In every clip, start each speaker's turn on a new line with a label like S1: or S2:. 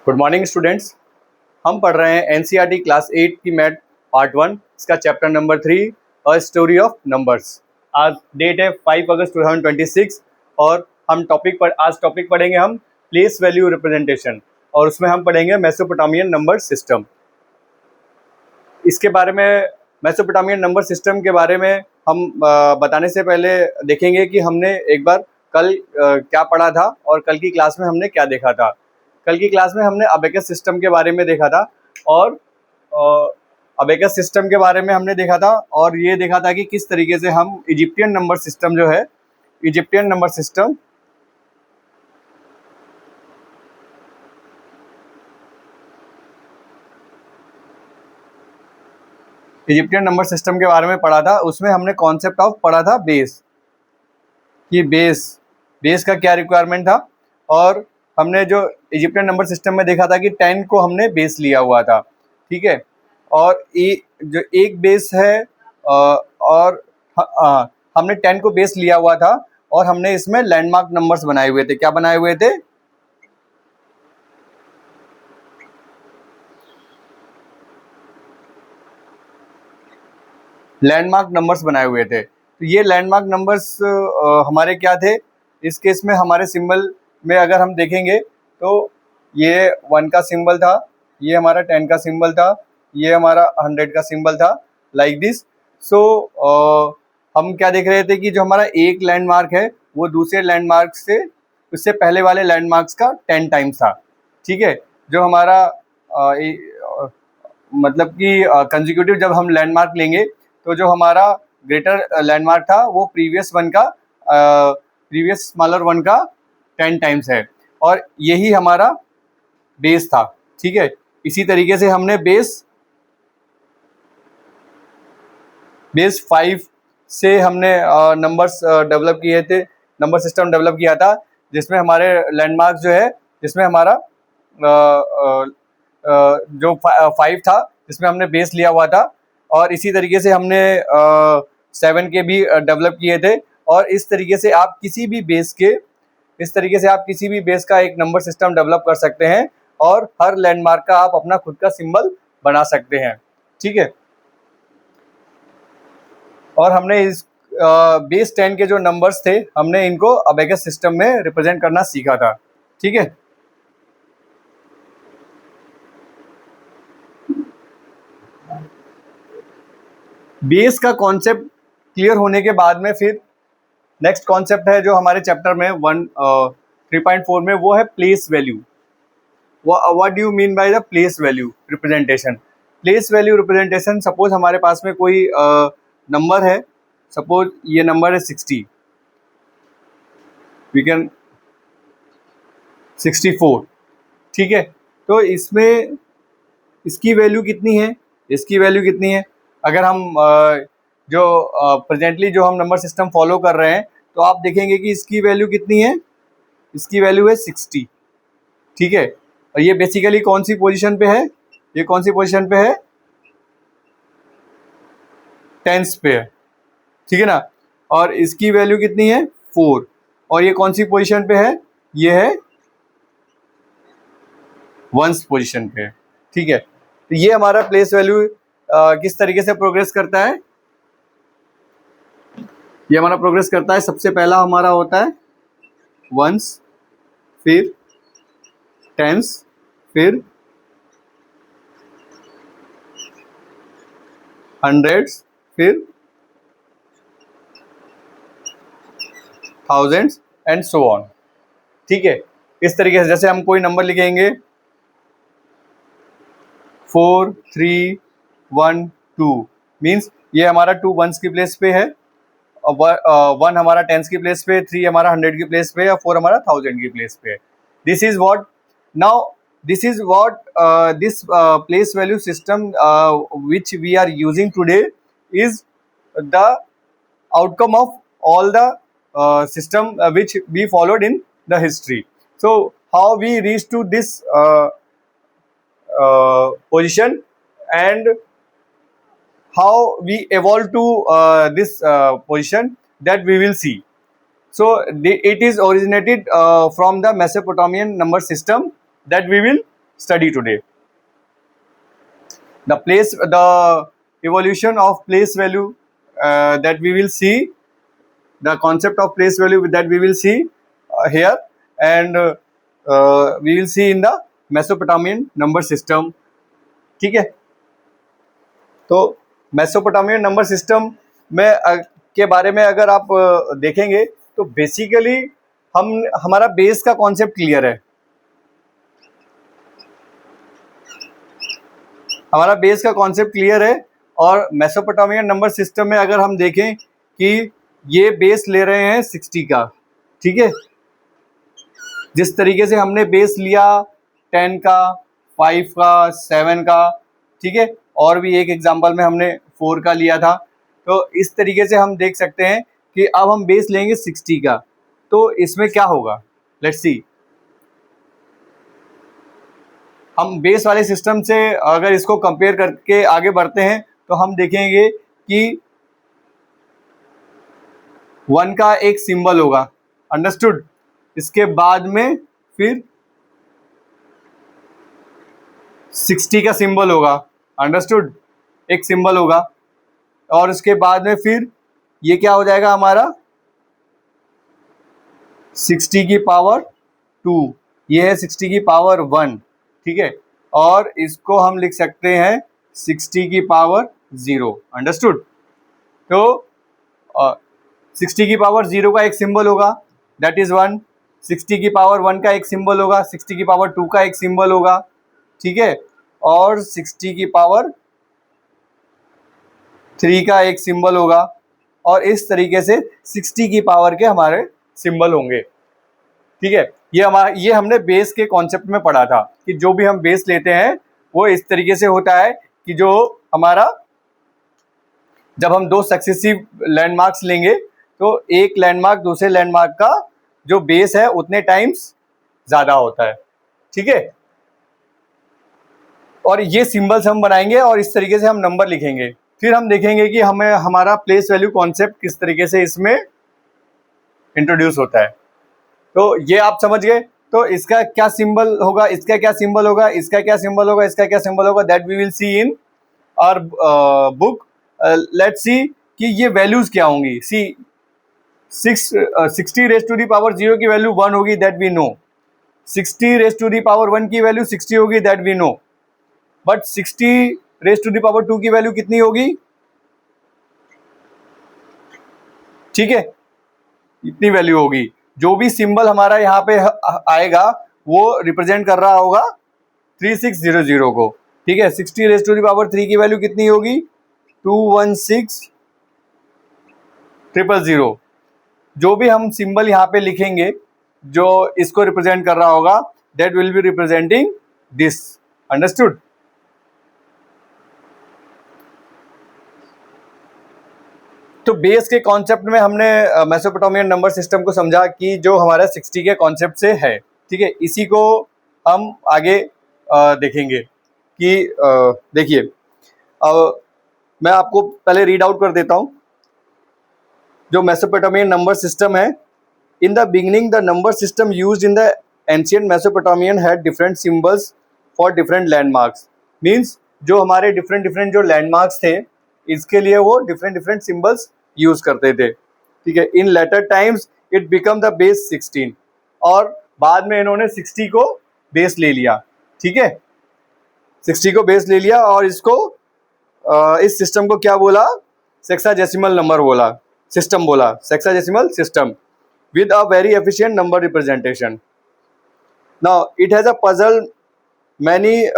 S1: Good morning students. हम पढ़ रहे हैं एनसीईआरटी क्लास 8 की मैथ पार्ट 1, इसका chapter number 3 a story of numbers. आज डेट है 5 अगस्त 2026 और हम आज टॉपिक पढ़ेंगे हम प्लेस वैल्यू रिप्रेजेंटेशन, और उसमें हम पढ़ेंगे मेसोपोटामियन नंबर सिस्टम। इसके बारे में, मेसोपोटामियन नंबर सिस्टम के बारे में हम बताने से पहले देखेंगे कि हमने एक बार कल क्या पढ़ा था और कल की क्लास में हमने क्या देखा था। कल की क्लास में हमने अबेकस सिस्टम के बारे में देखा था और अबेकस सिस्टम के बारे में हमने देखा था और ये देखा था कि किस तरीके से हम इजिप्टियन नंबर सिस्टम जो है, इजिप्टियन नंबर सिस्टम के बारे में पढ़ा था। उसमें हमने कॉन्सेप्ट ऑफ पढ़ा था बेस, कि बेस का क्या रिक्वायरमेंट था, और हमने जो इजिप्टियन नंबर सिस्टम में देखा था कि 10 को हमने बेस लिया हुआ था, ठीक है। और जो एक बेस है और हमने 10 को बेस लिया हुआ था और हमने इसमें लैंडमार्क नंबर्स बनाए हुए थे। क्या बनाए हुए थे? लैंडमार्क नंबर्स बनाए हुए थे। तो ये लैंडमार्क नंबर्स हमारे क्या थे? इस केस में हमारे सिंबल में अगर हम देखेंगे तो ये 1 का सिंबल था, ये हमारा 10 का सिंबल था, ये हमारा 100 का सिंबल था, लाइक दिस। सो हम क्या देख रहे थे कि जो हमारा एक लैंडमार्क है वो दूसरे लैंडमार्क से, उससे पहले वाले लैंडमार्क्स का 10 टाइम्स था, ठीक है। जो हमारा मतलब कि कंसेक्यूटिव जब हम लैंडमार्क लेंगे तो जो हमारा ग्रेटर लैंडमार्क था वो प्रीवियस स्मॉलर वन का 10 टाइम्स है, और यही हमारा बेस था, ठीक है। इसी तरीके से हमने बेस 5 से हमने नंबर्स डेवलप किए थे, नंबर सिस्टम डेवलप किया था, जिसमें हमारे लैंडमार्क जो है, जिसमें हमारा जो 5 था जिसमें हमने बेस लिया हुआ था, और इसी तरीके से हमने 7 के भी डेवलप किए थे। और इस तरीके से आप किसी भी बेस का एक नंबर सिस्टम डेवलप कर सकते हैं और हर लैंडमार्क का आप अपना खुद का सिंबल बना सकते हैं, ठीक है। और हमने इस बेस 10 के जो नंबर्स थे हमने इनको अबेकस सिस्टम में रिप्रेजेंट करना सीखा था, ठीक है। बेस का कॉन्सेप्ट क्लियर होने के बाद में फिर नेक्स्ट कॉन्सेप्ट है जो हमारे चैप्टर में 3.4 में, वो है place value. What do you mean by the place value representation? Place value representation, suppose हमारे पास में कोई नंबर है, सपोज ये नंबर है 60, वी कैन 64, ठीक है। तो इसमें इसकी वैल्यू कितनी है? अगर हम जो प्रेजेंटली जो हम नंबर सिस्टम फॉलो कर रहे हैं तो आप देखेंगे कि इसकी वैल्यू कितनी है? इसकी वैल्यू है 60, ठीक है। और ये बेसिकली कौन सी पोजीशन पे है? ये कौन सी पोजीशन पे है? टेंस पे है, ठीक है ना। और इसकी वैल्यू कितनी है? 4। और ये कौन सी पोजीशन पे है? ये है वंस पोजीशन पे, ठीक है। तो ये हमारा प्लेस वैल्यू किस तरीके से प्रोग्रेस करता है? ये हमारा प्रोग्रेस करता है, सबसे पहला हमारा होता है वंस, फिर टेंस, फिर हंड्रेड्स, फिर थाउजेंड्स एंड सो ऑन, ठीक है। इस तरीके से जैसे हम कोई नंबर लिखेंगे 4 3 1 2, मीन्स ये हमारा 2 वंस की प्लेस पे है, और 1 हमारा टेंस की प्लेस पे, 3 हमारा 100 की प्लेस पे, या 4 हमारा 1000 की प्लेस पे। This is what this place value system which we are using today is the outcome of all the system which we followed in the history. So how we reach to this position, and how we evolve to this position, that we will see. So it is originated from the Mesopotamian number system that we will study today. The evolution of place value that we will see, the concept of place value that we will see here, and we will see in the Mesopotamian number system. ठीक है, तो Mesopotamian number system में के बारे में अगर आप देखेंगे तो बेसिकली हमारा बेस का कॉन्सेप्ट क्लियर है. हमारा बेस का कॉन्सेप्ट क्लियर है. और मेसोपोटामियन नंबर सिस्टम में अगर हम देखें कि ये बेस ले रहे हैं 60 का. ठीक है, जिस तरीके से हमने बेस लिया 10 का, 5 का, 7 का. ठीक है, और भी एक एग्जांपल में हमने 4 का लिया था. तो इस तरीके से हम देख सकते हैं कि अब हम बेस लेंगे 60 का. तो इसमें क्या होगा, लेट्स सी. हम बेस वाले सिस्टम से अगर इसको कंपेयर करके आगे बढ़ते हैं तो हम देखेंगे कि 1 का एक सिंबल होगा. अंडरस्टूड. इसके बाद में फिर 60 का सिंबल होगा. अंडरस्टूड. एक सिंबल होगा. और उसके बाद में फिर ये क्या हो जाएगा हमारा 60 की पावर 2. ये है 60 की पावर 1. ठीक है, और इसको हम लिख सकते हैं 60 की पावर 0. अंडरस्टूड. तो 60 की पावर 0 का एक सिंबल होगा, दैट इज 1. 60 की पावर 1 का एक सिंबल होगा, 60 की पावर 2 का एक सिंबल होगा. ठीक है, और 60 की पावर 3 का एक सिंबल होगा. और इस तरीके से 60 की पावर के हमारे सिंबल होंगे. ठीक है, ये हमने बेस के कॉन्सेप्ट में पढ़ा था कि जो भी हम बेस लेते हैं वो इस तरीके से होता है कि जो हमारा, जब हम 2 सक्सेसिव लैंडमार्क्स लेंगे तो एक लैंडमार्क दूसरे लैंडमार्क का जो बेस है उतने टाइम्स ज़्यादा होता है. ठीक है, और ये सिंबल्स हम बनाएंगे और इस तरीके से हम नंबर लिखेंगे. फिर हम देखेंगे कि हमें हमारा प्लेस वैल्यू कॉन्सेप्ट किस तरीके से इसमें इंट्रोड्यूस होता है. तो ये आप समझ गए. तो इसका क्या सिंबल होगा, इसका क्या सिंबल होगा, इसका क्या सिंबल होगा, इसका क्या सिंबल होगा, that we will see in our book. Let's see कि ये वैल्यूज क्या होंगी. See 60 raise to the power 0 की वैल्यू 1 होगी, that we know. 60 raise to the power 1 की वैल्यू 60 होगी, that we know. But 60 raise to the power 2 की value कितनी होगी. ठीक है, इतनी वैल्यू होगी. जो भी सिंबल हमारा यहाँ पे आएगा वो रिप्रेजेंट कर रहा होगा 3600 को. ठीक है, 60 रेज टू दी पावर 3 की वैल्यू कितनी होगी 216000. जो भी हम सिंबल यहाँ पे लिखेंगे जो इसको रिप्रेजेंट कर रहा होगा, that will be representing this. Understood. तो बेस के कॉन्सेप्ट में हमने मेसोपोटामियन नंबर सिस्टम को समझा कि जो हमारा 60 के कॉन्सेप्ट से है. ठीक है, इसी को हम आगे देखेंगे कि देखिए, मैं आपको पहले रीड आउट कर देता हूँ जो मेसोपोटामियन नंबर सिस्टम है. In the beginning the number system used in the ancient Mesopotamian had different symbols for different landmarks. Means जो हमारे डिफरेंट जो लैंडमार्क्स थे इसके लिए वो डिफरेंट सिंबल्स यूज करते थे. ठीक है, in later times it become the base 16. और बाद में इन्होंने 60 को बेस ले लिया. ठीक है, 60 को बेस ले लिया और इसको इस सिस्टम को क्या बोला, सेक्साडेसिमल नंबर बोला, सिस्टम बोला, sexagesimal system with a very efficient number representation. Now it has a puzzle many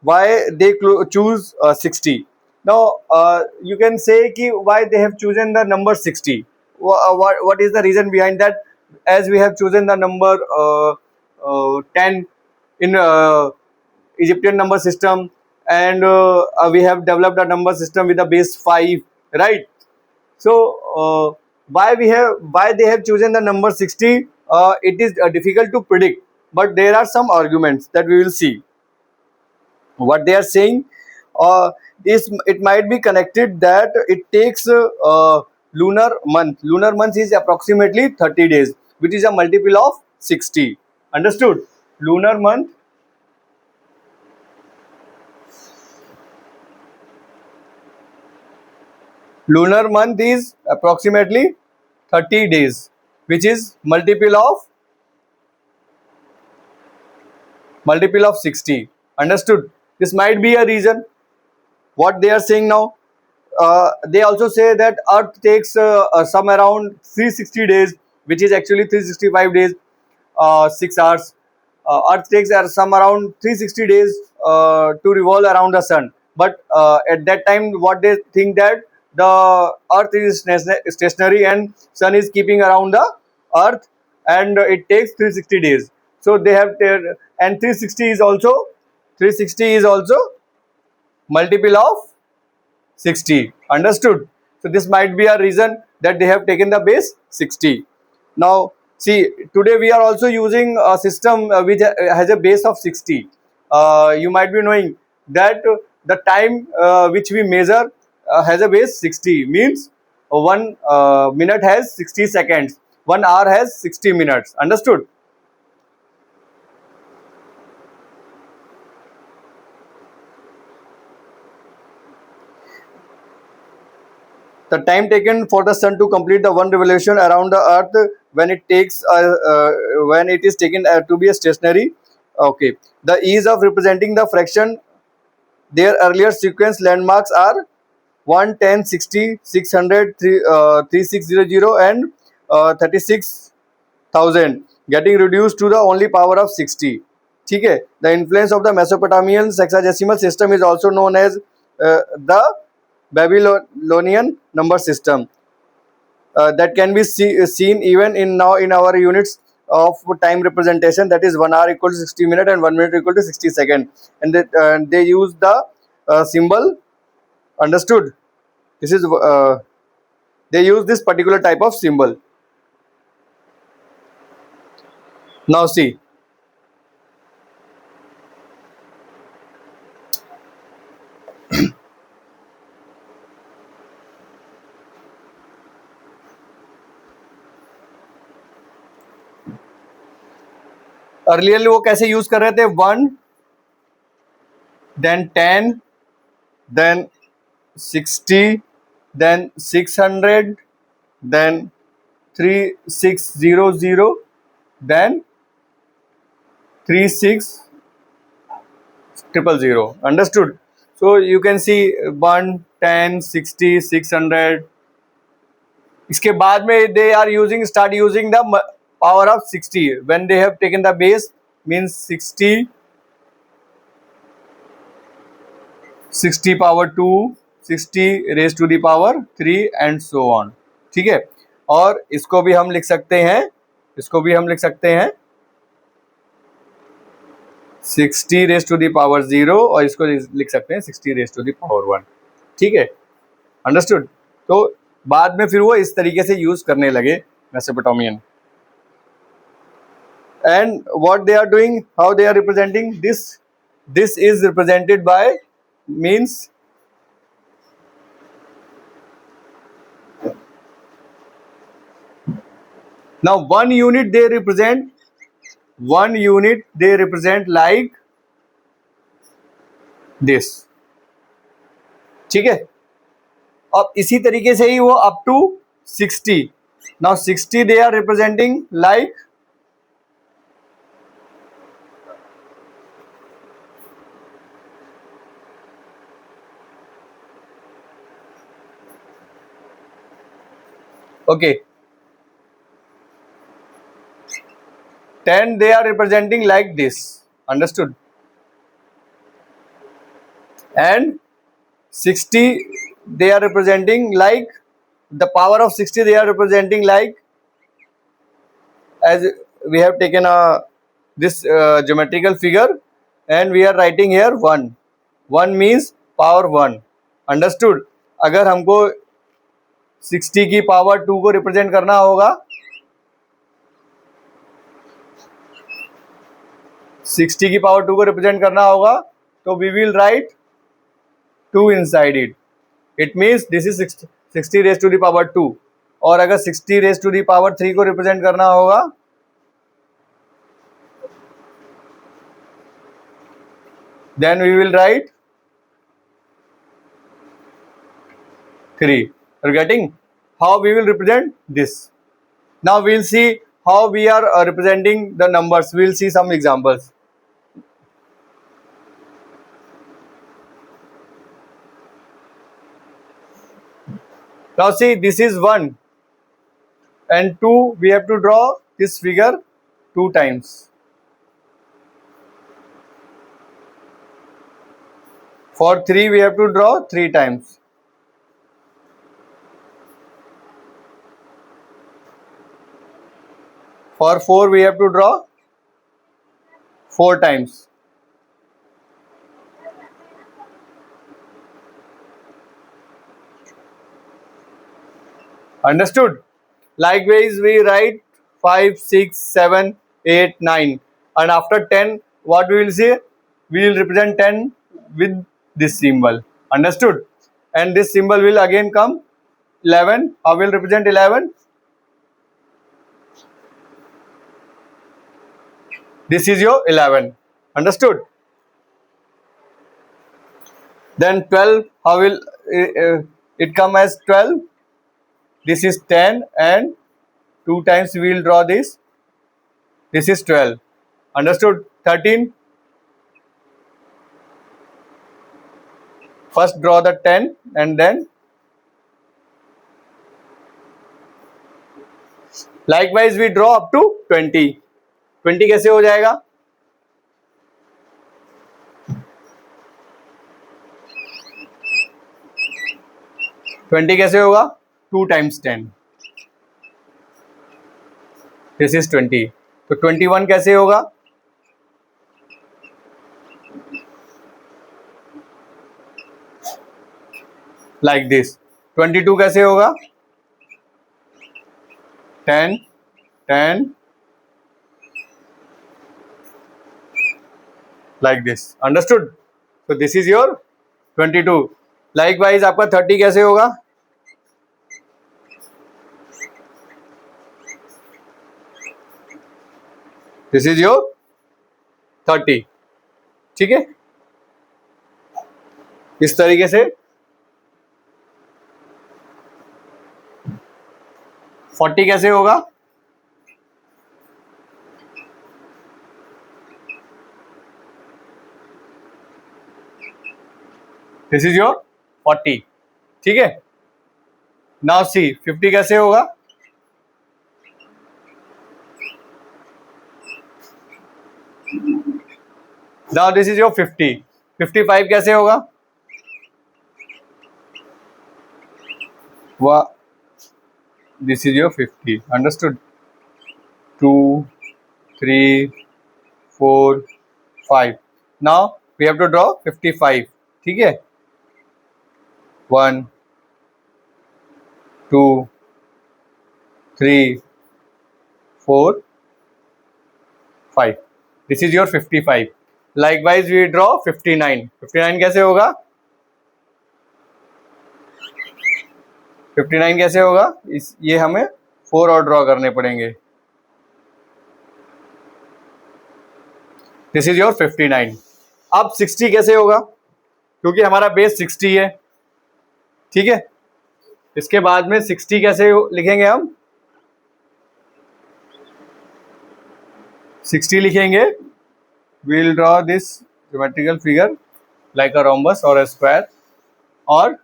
S1: why they choose 60. Now you can say ki why they have chosen the number 60. What is the reason behind that? As we have chosen the number 10 in Egyptian number system, and we have developed a number system with a base 5, right? So why they have chosen the number 60, it is difficult to predict, but there are some arguments that we will see. What they are saying is it might be connected that it takes lunar month is approximately 30 days, which is a multiple of 60. Understood? Lunar month lunar month is approximately 30 days, which is multiple of 60. Understood? This might be a reason what they are saying now. They also say that Earth takes some around 360 days, which is actually 365 days, 6 hours. Earth takes some around 360 days to revolve around the sun. But at that time, what they think that the Earth is stationary and sun is keeping around the Earth, and it takes 360 days. So they have and 360 is also multiple of 60. Understood? So this might be a reason that they have taken the base 60. Now see, today we are also using a system which has a base of 60. You might be knowing that the time which we measure has a base 60, means 1 minute has 60 seconds, 1 hour has 60 minutes. Understood? The time taken for the sun to complete the one revolution around the earth when it is taken to be a stationary. Okay, the ease of representing the fraction, their earlier sequence landmarks are 1, 10, 60, 600, 3600 and 36,000 getting reduced to the only power of 60. ठीक है. The influence of the Mesopotamian sexagesimal system is also known as the Babylonian number system. That can be seen even in now in our units of time representation, that is 1 hour equal to 60 minutes and 1 minute equal to 60 seconds, and they use the symbol. Understood? This is they use this particular type of symbol. Now see, अर्लियरली वो कैसे use कर रहे थे, 1 then 10 then 60 then 600 then 3600 then 36000. Understood? So you can see 1 10 60 600. इसके बाद में they are start using the power of 60 when they have taken the base, means 60 power 2, 60 raised to the power 3 and so on. ठीक है. और इसको भी हम लिख सकते हैं 60 raised to the power 0 और इसको लिख सकते हैं 60 raised to the power 1. ठीक है. अंडरस्टूड? तो बाद में फिर वो इस तरीके से यूज करने लगे Mesopotamian. And what they are doing, how they are representing this is represented by, means now 1 unit they represent like this. ठीक है. अब इसी तरीके से ही वो up to 60. Now 60 they are representing like okay, 10 they are representing like this. Understood? And 60 they are representing like the power of 60 they are representing like, as we have taken this geometrical figure and we are writing here 1 means power 1. Understood? अगर हमको 60 की power 2 को represent करना होगा, 60 की power 2 को represent करना होगा, तो we will write 2 inside it. It means this is 60 raise to the power 2. और अगर 60 रेज टू द पावर 3 को रिप्रेजेंट करना होगा, then we will write 3. You're getting? How we will represent this? Now we'll see how we are representing the numbers. We'll see some examples. Now see, this is 1 and 2. We have to draw this figure 2 times. For 3 we have to draw 3 times. For 4 we have to draw 4 times. Understood? Likewise we write 5, 6, 7, 8, 9, and after 10 what we will say? We will represent 10 with this symbol. Understood? And this symbol will again come 11. How will represent 11? This is your 11. Understood? Then 12, how will it come as 12? This is 10 and 2 times we will draw this. This is 12. Understood? 13. First draw the 10 and then likewise we draw up to 20. 20 कैसे हो जाएगा? 20 कैसे होगा? 2 times 10. This is 20. तो 21 कैसे होगा? Like this. 22 कैसे होगा? 10, 10, like this. Understood? So this is your 22. Likewise आपका 30 कैसे होगा? This is your 30. ठीक है? इस तरीके से 40 कैसे होगा? This is your 40. ठीक है? Now see 50 कैसे होगा? Now this is your 50. 55 कैसे होगा? This is your 50. Understood? 2, 3, 4, 5. Now we have to draw 55. ठीक है? 1, 2, 3, 4, 5. This is your 55. Likewise we draw 59. 59 कैसे होगा? 59 कैसे होगा? ये हमें 4 और ड्रॉ करने पड़ेंगे. This is your 59. अब 60 कैसे होगा? क्योंकि हमारा बेस 60 है. ठीक है? इसके बाद में 60 कैसे लिखेंगे हम? 60 लिखेंगे. We will draw this geometrical figure like a rhombus or a square, or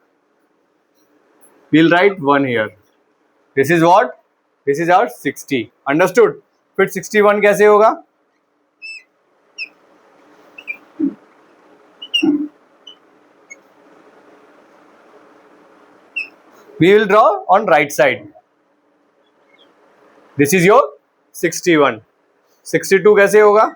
S1: we'll write 1 here. This is what? This is our 60. Understood? फिर 61 कैसे होगा? We will draw on right side. This is your 61. 62 कैसे होगा?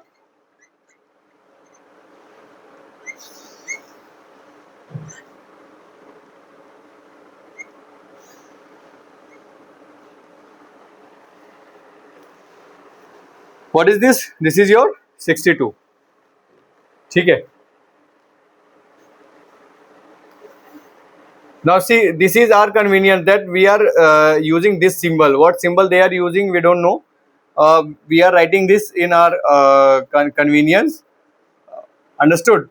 S1: What is this? This is your 62. ठीक है? Now see, this is our convenience that we are using this symbol. What symbol they are using, we don't know. We are writing this in our convenience. Understood?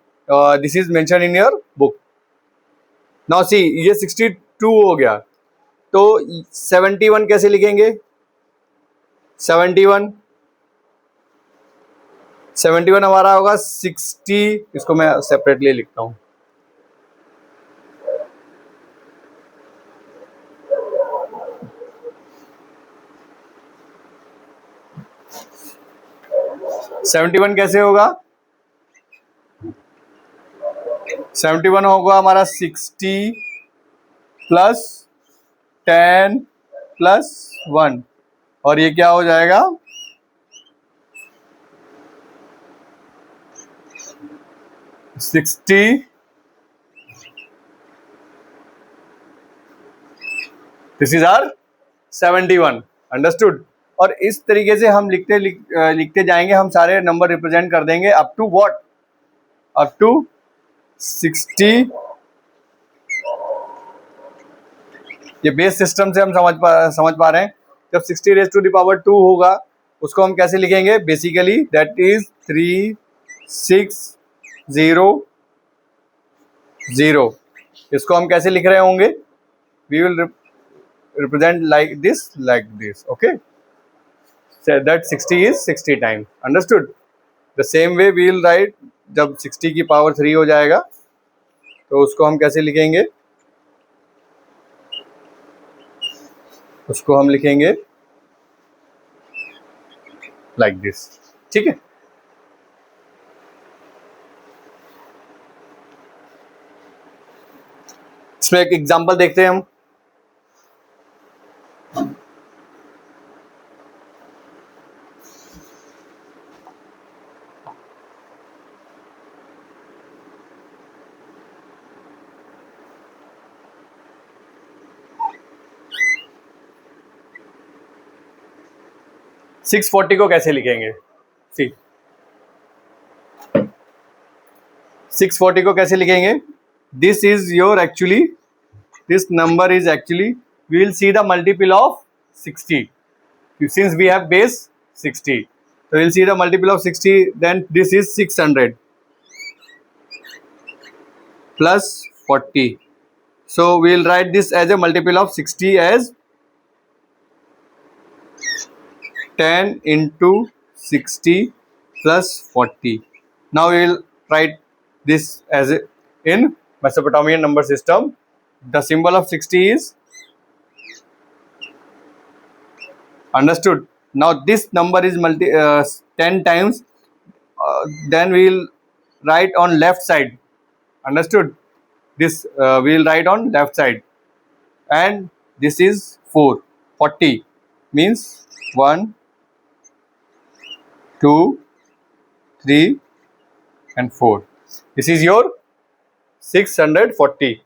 S1: This is mentioned in your book. Now see, ये 62 हो गया. तो 71 कैसे लिखेंगे? 71 हमारा होगा 60, इसको मैं सेपरेटली लिखता हूं। सेवेंटी वन कैसे होगा? 71 होगा हमारा 60 प्लस 10 प्लस 1, और ये क्या हो जाएगा? 60 दिस इज आर 71। अंडरस्टूड? और इस तरीके से हम लिखते जाएंगे, हम सारे नंबर रिप्रेजेंट कर देंगे up to what? Up to 60। ये बेस सिस्टम से हम समझ पा रहे हैं। जब 60 रेज टू द पावर 2 होगा, उसको हम कैसे लिखेंगे? Basically that is 3 6 0 0। इसको हम कैसे लिख रहे होंगे? We will represent like this, okay? So that 60 is 60 times. Understood? The same way we will write, जब 60 की पावर 3 हो जाएगा तो उसको हम कैसे लिखेंगे? उसको हम लिखेंगे like this। ठीक है? इसमें एक एग्जांपल देखते हैं हम। सिक्स 40 को कैसे लिखेंगे? सी 640 को कैसे लिखेंगे? This is your actually, this number is actually, we will see the multiple of 60 since we have base 60, so we'll see the multiple of 60, then this is 600 plus 40, so we'll write this as a multiple of 60 as 10 into 60 plus 40. Now we will write this as a, in Mesopotamian number system, the symbol of 60 is, understood? Now this number is 10 times, then we will write on left side, understood? This we will write on left side, and this is 4 40 means 1 2 3 and 4. This is your 640.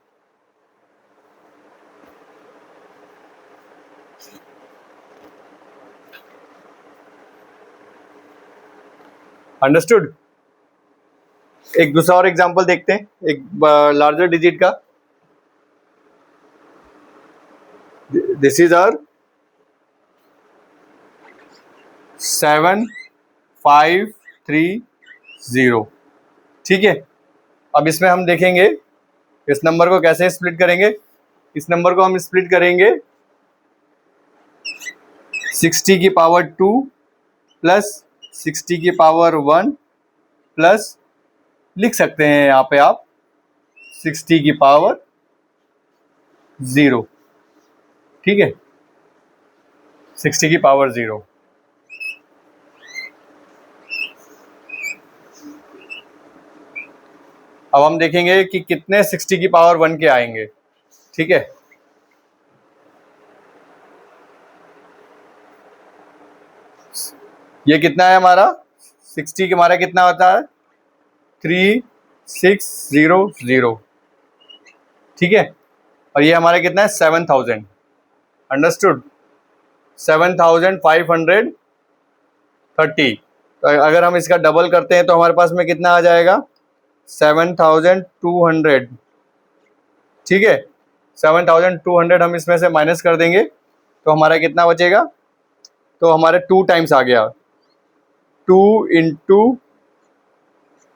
S1: Understood? एक दूसरा और example देखते हैं, एक larger digit का। This is our 7530। ठीक है? अब इसमें हम देखेंगे इस नंबर को कैसे स्प्लिट करेंगे। इस नंबर को हम स्प्लिट करेंगे 60 की पावर 2 प्लस 60 की पावर 1 प्लस, लिख सकते हैं यहाँ पे आप 60 की पावर 0। ठीक है? 60 की पावर 0। अब हम देखेंगे कि कितने 60 की पावर 1 के आएंगे। ठीक है? ये कितना है हमारा? 60 के हमारा कितना होता है? 3600। ठीक है? और ये हमारा कितना है? 7000। अंडरस्टूड? 7530। तो अगर हम इसका डबल करते हैं तो हमारे पास में कितना आ जाएगा? 7200। ठीक है? 7200 हम इसमें से माइनस कर देंगे तो हमारा कितना बचेगा? तो हमारे 2 टाइम्स आ गया, 2 into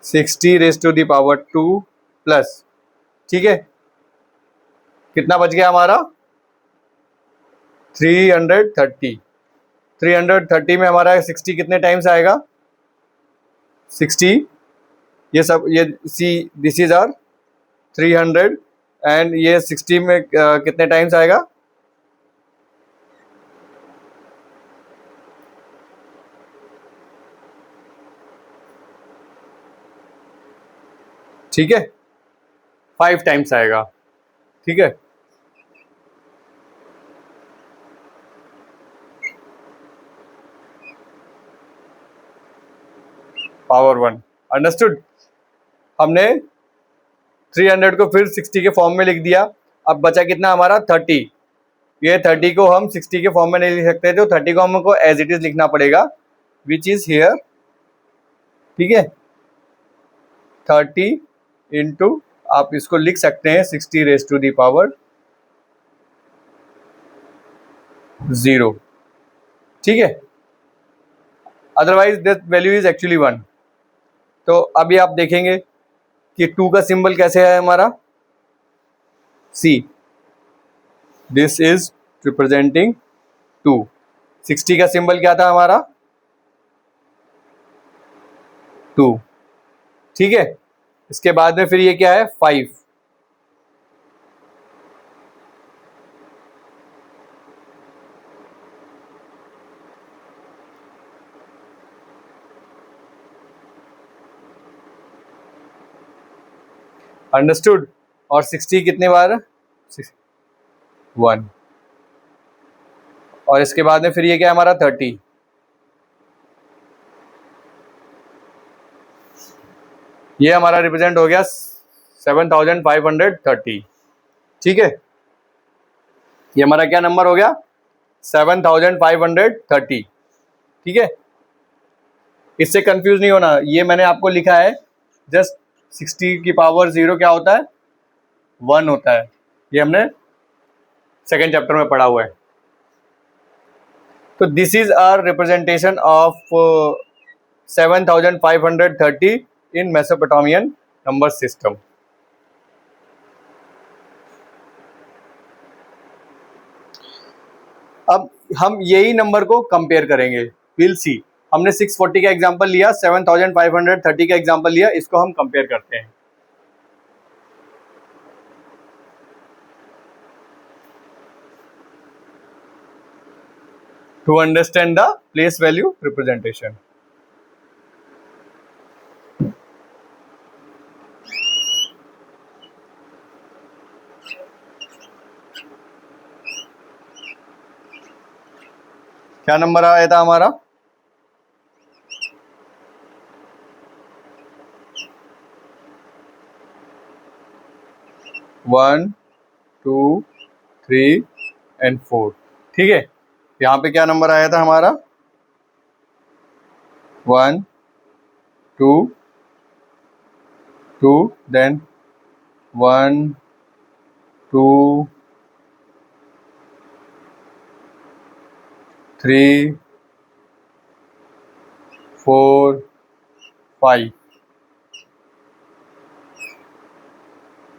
S1: 60 raise to the power 2 plus, ठीक है, कितना बच गया हमारा? 330, 330 में हमारा 60 कितने टाइम्स आएगा? 60, ये सब ये see this is our 300 and ये 60 में कितने टाइम्स आएगा? ठीक है, 5 टाइम्स आएगा। ठीक है, पावर 1। अंडरस्टूड? हमने 300 को फिर 60 के फॉर्म में लिख दिया। अब बचा कितना हमारा? 30। ये 30 को हम 60 के फॉर्म में नहीं लिख सकते, तो 30 को हमको एज इट इज लिखना पड़ेगा, विच इज हियर। ठीक है, 30 इंटू, आप इसको लिख सकते हैं 60 रेज टू दी पावर 0। ठीक है, otherwise this value is actually 1। तो अभी आप देखेंगे कि 2 का सिंबल कैसे है हमारा? सी, दिस इज रिप्रेजेंटिंग 2। 60 का सिंबल क्या था हमारा? 2। ठीक है, इसके बाद में फिर ये क्या है? 5। अंडरस्टूड? और 60 कितने बार? 1। और इसके बाद में फिर ये क्या है हमारा? 30। ये हमारा रिप्रेजेंट हो गया 7530। ठीक है, ये हमारा क्या नंबर हो गया? 7530। ठीक है, इससे कंफ्यूज नहीं होना, ये मैंने आपको लिखा है जस्ट 60 की पावर 0 क्या होता है? 1 होता है। ये हमने सेकेंड चैप्टर में पढ़ा हुआ है। तो this is our representation of 7530 in Mesopotamian number system. अब हम यही नंबर को कंपेयर करेंगे, विल सी। हमने 640 का एग्जांपल लिया, 7530 का एग्जांपल लिया, इसको हम कंपेयर करते हैं। To understand the place value representation. क्या नंबर आया था हमारा? 1, 2, 3 एंड 4। ठीक है, यहाँ पे क्या नंबर आया था हमारा? 1, 2, 2, देन 1, 2, 3, 4, 5।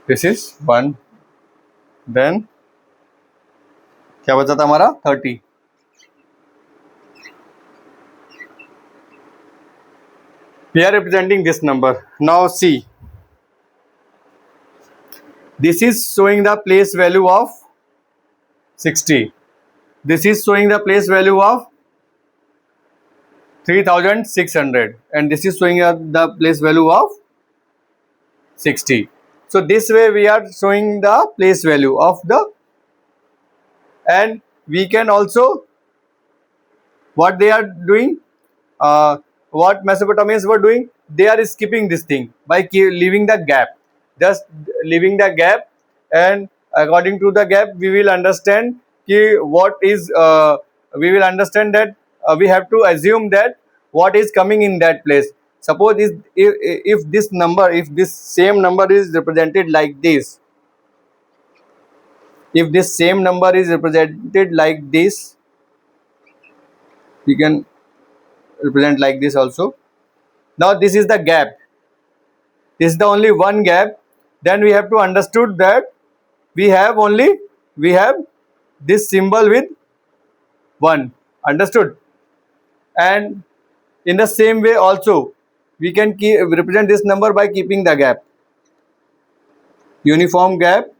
S1: This is 1। देन क्या बचा था हमारा? 30। We are representing this number. Now see, this is showing the place value of 60. This is showing the place value of 3600, and this is showing the place value of 60. So this way we are showing the place value of the, and we can also, what they are doing, what Mesopotamians were doing, they are skipping this thing by leaving the gap, just leaving the gap, and according to the gap we will understand what is, we will understand that we have to assume that what is coming in that place. Suppose if this number, if this same number is represented like this, if this same number is represented like this, we can represent like this also. Now this is the gap, this is the only one gap. Then we have to understood that we have this symbol with 1. Understood? And in the same way also, we can represent this number by keeping the gap. Uniform gap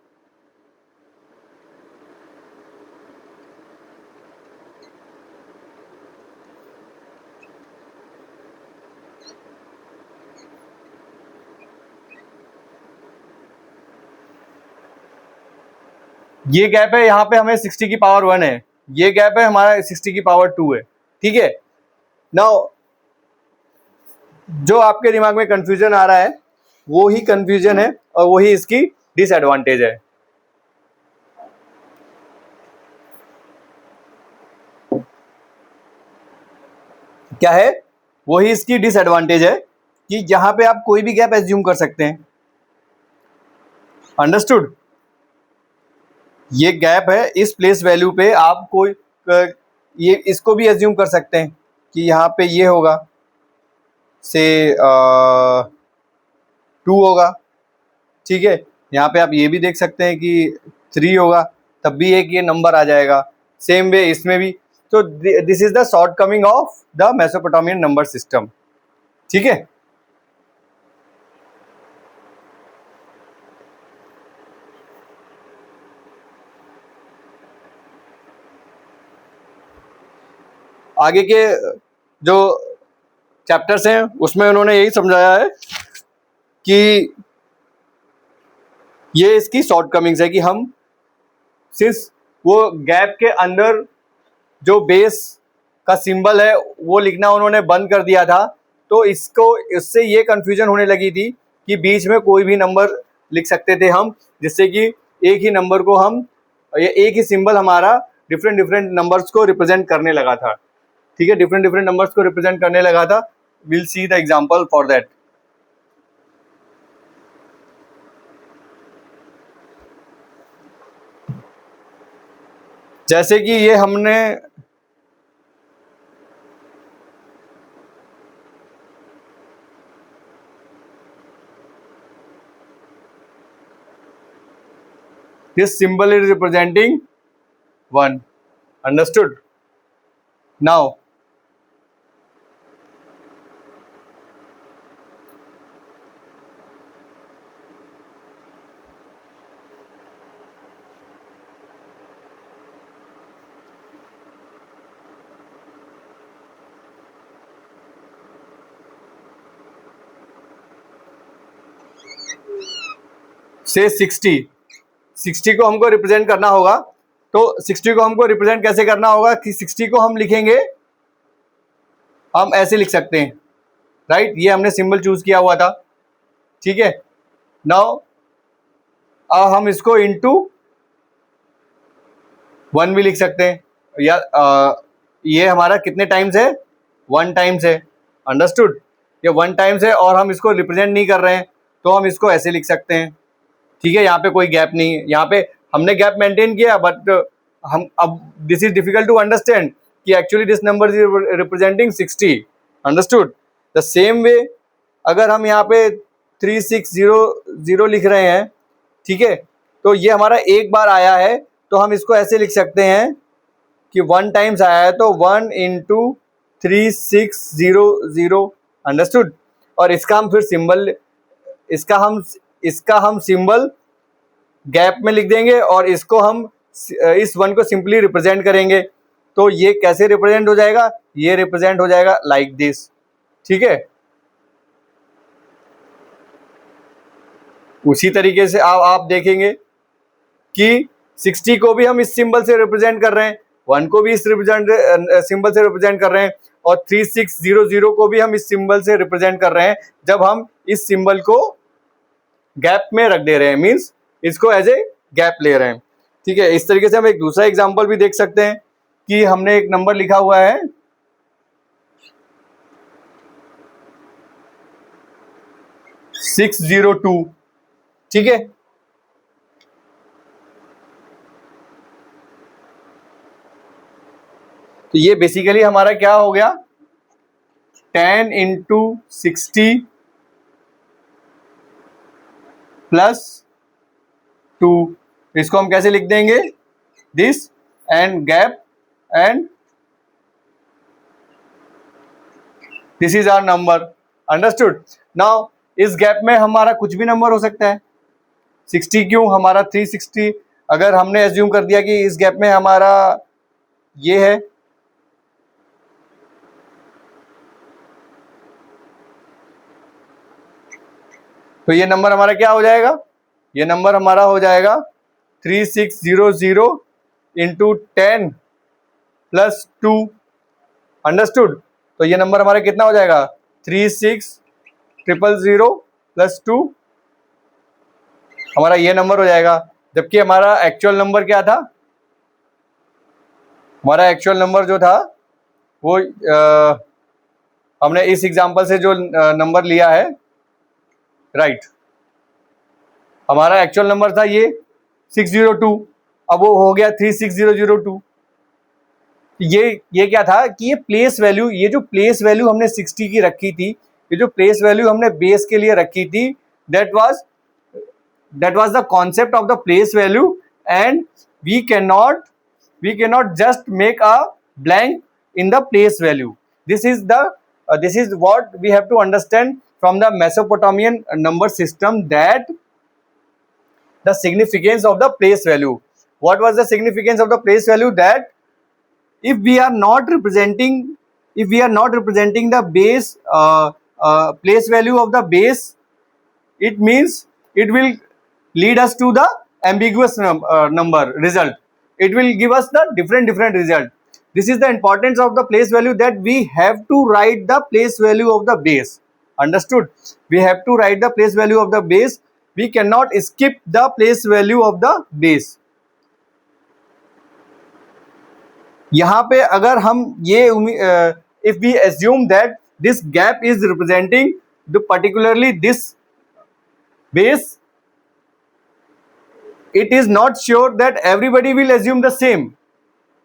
S1: ये gap है, यहाँ पे हमें 60 की power 1 है, ये gap है हमारा 60 की पावर 2 है, ठीक है। नाउ जो आपके दिमाग में कंफ्यूजन आ रहा है वो ही कंफ्यूजन है और वही इसकी डिसएडवांटेज है। क्या है? वही इसकी डिसएडवांटेज है कि यहां पे आप कोई भी गैप एज्यूम कर सकते हैं। अंडरस्टूड? ये गैप है, इस प्लेस वैल्यू पे आप कोई ये इसको भी एज्यूम कर सकते हैं कि यहाँ पे ये होगा से 2 होगा, ठीक है। यहाँ पे आप ये भी देख सकते हैं कि 3 होगा, तब भी एक ये नंबर आ जाएगा। सेम वे इसमें भी। तो this is the short coming of the Mesopotamian number system, ठीक है। आगे के जो चैप्टर्स हैं उसमें उन्होंने यही समझाया है कि ये इसकी शॉर्ट कमिंग्स है कि हम सिर्फ वो गैप के अंदर जो बेस का सिंबल है वो लिखना उन्होंने बंद कर दिया था, तो इससे ये कंफ्यूजन होने लगी थी कि बीच में कोई भी नंबर लिख सकते थे हम, जिससे कि एक ही नंबर को हम एक ही सिंबल हमारा डिफरेंट नंबर्स को रिप्रेजेंट करने लगा था, ठीक है। डिफरेंट नंबर्स को रिप्रेजेंट करने लगा था। Will see the example for that. जैसे कि ये हमने this symbol is representing 1. Understood? Now से 60 को हमको रिप्रेजेंट करना होगा। तो 60 को हमको रिप्रेजेंट कैसे करना होगा कि 60 को हम लिखेंगे, हम ऐसे लिख सकते हैं, राइट। ये हमने सिंबल चूज किया हुआ था, ठीक है। नाउ हम इसको इनटू 1 भी लिख सकते हैं, या ये हमारा कितने टाइम्स है? 1 टाइम्स है। अंडरस्टूड? ये 1 टाइम्स है और हम इसको रिप्रेजेंट नहीं कर रहे हैं, तो हम इसको ऐसे लिख सकते हैं, ठीक है। यहाँ पे कोई गैप नहीं है, यहाँ पे हमने गैप मेंटेन किया, बट हम अब this is difficult to understand कि actually this number is representing 60। Understood? The same way अगर हम यहाँ पे 3600 लिख रहे हैं, ठीक है, तो ये हमारा एक बार आया है, तो हम इसको ऐसे लिख सकते हैं कि 1 टाइम्स आया है तो 1 इंटू 3600। अंडरस्टूड? और इसका हम फिर सिंबल इसका हम सिंबल गैप में लिख देंगे और इसको हम इस 1 को सिंपली रिप्रेजेंट करेंगे। तो ये कैसे रिप्रेजेंट हो जाएगा? ये रिप्रेजेंट हो जाएगा लाइक दिस, ठीक है। उसी तरीके से आप देखेंगे कि 60 को भी हम इस सिंबल से रिप्रेजेंट कर रहे हैं, 1 को भी इस सिंबल से रिप्रेजेंट कर रहे हैं, और 3600 को भी हम इस सिंबल से रिप्रेजेंट कर रहे हैं जब हम इस सिंबल को गैप में रख दे रहे हैं, मींस इसको एज ए गैप ले रहे हैं, ठीक है। इस तरीके से हम एक दूसरा एग्जांपल भी देख सकते हैं कि हमने एक नंबर लिखा हुआ है 602, ठीक है। तो ये बेसिकली हमारा क्या हो गया? 10 इंटू 60 प्लस 2। इसको हम कैसे लिख देंगे? This and gap and this is our number, understood. Now इस गैप में हमारा कुछ भी नंबर हो सकता है। 60 क्यों, हमारा 360, अगर हमने एज्यूम कर दिया कि इस गैप में हमारा ये है, तो ये नंबर हमारा क्या हो जाएगा, ये नंबर हमारा हो जाएगा 3600 इंटू 10 प्लस 2, अंडरस्टूड। तो ये नंबर हमारा कितना हो जाएगा, 3600 प्लस 2, हमारा ये नंबर हो जाएगा। जबकि हमारा एक्चुअल नंबर क्या था, हमारा एक्चुअल नंबर जो था वो हमने इस एग्जांपल से जो नंबर लिया है, राइट, हमारा एक्चुअल नंबर था ये 602, अब वो हो गया 36002। ये क्या था कि ये प्लेस वैल्यू, ये जो प्लेस वैल्यू हमने 60 की रखी थी, ये जो प्लेस वैल्यू हमने बेस के लिए रखी थी, that was the concept of the place value, and we cannot just make a blank in the place value. This is what we have to understand from the Mesopotamian number system, that the significance of the place value. What was the significance of the place value? That if we are not representing the base place value of the base, it means it will lead us to the ambiguous number result. It will give us the different result. This is the importance of the place value, that we have to write the place value of the base, understood, we have to write the place value of the base, we cannot skip the place value of the base. यहाँ पे अगर हम ये if we assume that this gap is representing the particularly this base, it is not sure that everybody will assume the same.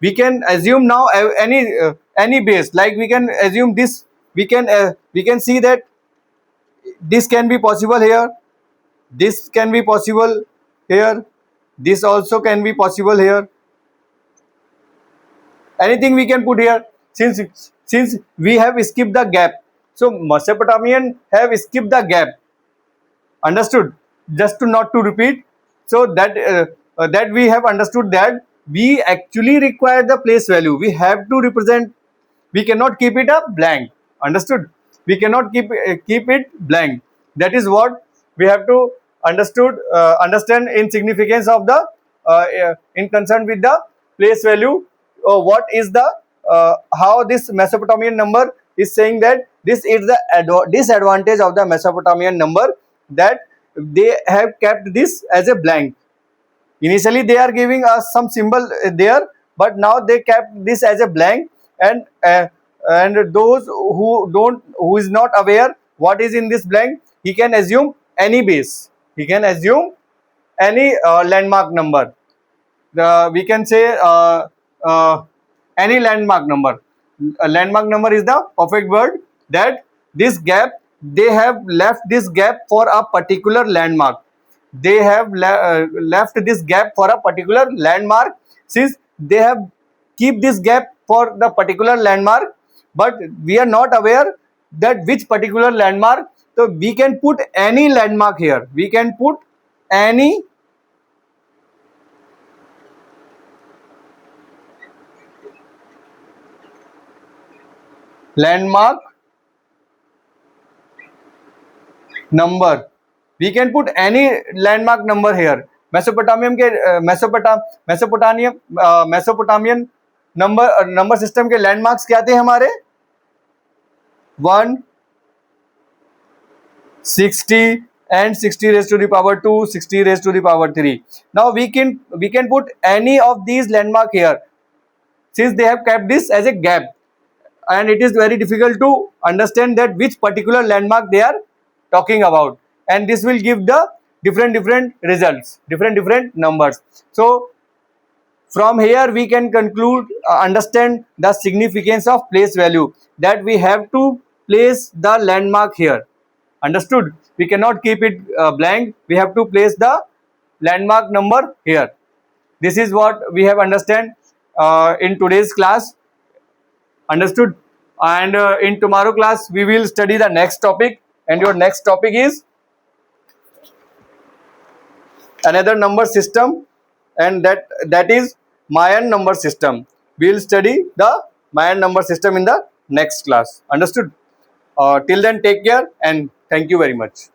S1: We can assume now any base, like we can assume this, we can see that this can be possible here, this can be possible here, this also can be possible here, anything we can put here, since we have skipped the gap. So Mesopotamian have skipped the gap, understood, just to not to repeat. So that we have understood that we actually require the place value, we have to represent, we cannot keep it a blank, understood, we cannot keep it blank. That is what we have to understand in significance of the in concern with the place value. What is the how this Mesopotamian number is saying that this is the disadvantage of the Mesopotamian number, that they have kept this as a blank. Initially they are giving us some symbol there, but now they kept this as a blank, and those who is not aware what is in this blank, he can assume any base, he can assume any landmark number, we can say any landmark number. A landmark number is the perfect word, that this gap, they have left this gap for a particular landmark, they have left this gap for a particular landmark, since they have keep this gap for the particular landmark, but we are not aware that which particular landmark. So we can put any landmark here, we can put any landmark number, we can put any landmark number here. मेसोपोटामियम के Mesopotamian number system के landmarks क्या थे हमारे, 1, 60 and 60 raised to the power 2, 60 raised to the power 3. Now we can put any of these landmark here, since they have kept this as a gap, and it is very difficult to understand that which particular landmark they are talking about, and this will give the different results, different numbers. So from here we can conclude understand the significance of place value, that we have to place the landmark here, understood, we cannot keep it blank, we have to place the landmark number here. This is what we have understand in today's class, understood. and in tomorrow class we will study the next topic, and your next topic is another number system, and that is Mayan number system. We will study the Mayan number system in the next class. Understood? Till then, take care and thank you very much.